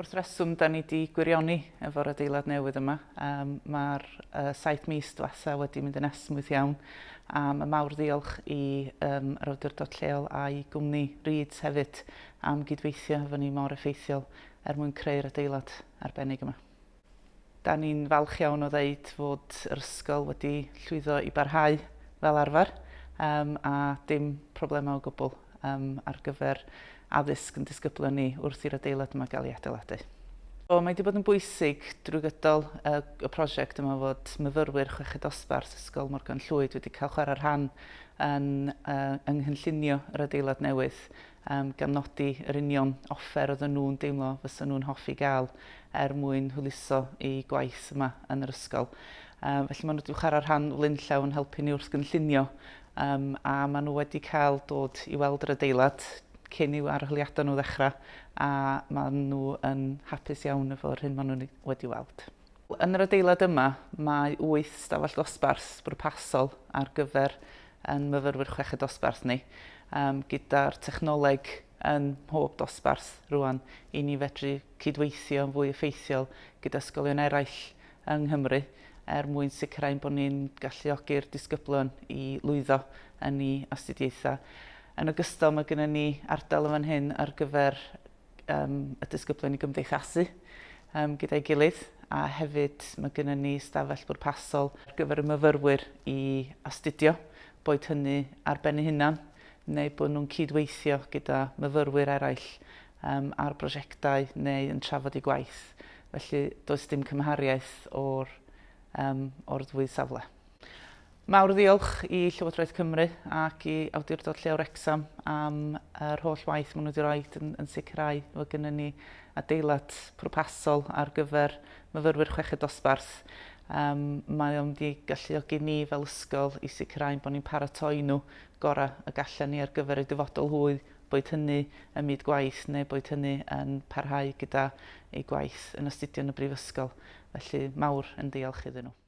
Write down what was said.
Wrth reswm, da ni wedi gwirioni efo'r adeilad newydd yma. Mae'r 7 mis diwetha wedi mynd yn esmwyth iawn. Mae mawr ddiolch i yr awdurdod lleol a'i gwmni Reeds hefyd am gydweithio efo ni mor effeithiol mwyn creu'r adeilad arbennig yma. Da ni'n falch iawn o ddeud fod yr ysgol wedi llwyddo i barhau fel arfer a dim problemau o gwbl ar gyfer addysg yn disgyblion ni wrth i'r adeilad yma gael ei adeiladu. Mae wedi bod yn bwysig drwy gydol y prosiect yma fod myfyrwyr chweched dosbarth Ysgol Morgan Llwyd wedi cael chwarae rhan yng nghynllunio yr adeilad newydd gan nodi yr union offer oedden nhw'n deimlo fysa nhw'n hoffi gael mwyn hwyluso i gwaith yma yn yr ysgol. Felly maen nhw wedi chwarae rhan flaenllaw yn helpu ni wrth gynllunio a maen nhw wedi cael dod i weld yr adeilad cyn i'w arholiadau nhw ddechrau a maen nhw yn hapus iawn efo'r hyn maen nhw wedi weld. Yn yr adeilad yma mae 8 stafell dosbarth bwrpasol ar gyfer myfyrwyr chweched dosbarth ni gyda'r technoleg yn mhob dosbarth rwan i ni fedru cydweithio yn fwy effeithiol gyda ysgolion eraill yng Nghymru mwyn sicrhau bod ni'n galluogi'r disgyblion i lwyddo yn eu astudiaethau. Yn ogystal mae gennym ni ardal yn fan hyn ar gyfer y disgyblion i gymdeithasu gyda'i gilydd a hefyd mae gennym ni stafell bwrpasol ar gyfer y myfyrwyr i astudio, boed hynny ar ben eu hunan neu bod nhw'n cydweithio gyda myfyrwyr eraill ar brosiectau neu yn trafod eu gwaith. Felly does dim cymhariaeth o'r ddwy safle. Mawr ddiolch i Llywodraeth Cymru ac i awdurdod lleol Wrecsam am yr holl waith maen nhw wedi rhoi yn sicrhau fod gennym ni adeilad pwrpasol ar gyfer myfyrwyr chweched dosbarth. Mae o'n wedi galluogi ni fel ysgol i sicrhau bod ni'n paratoi nhw gorau y gallen ni ar gyfer eu dyfodol hwyl, boed hynny ym myd gwaith neu boed hynny yn parhau gyda eu gwaith yn astudio yn y brifysgol. Felly mawr yn diolch iddyn nhw.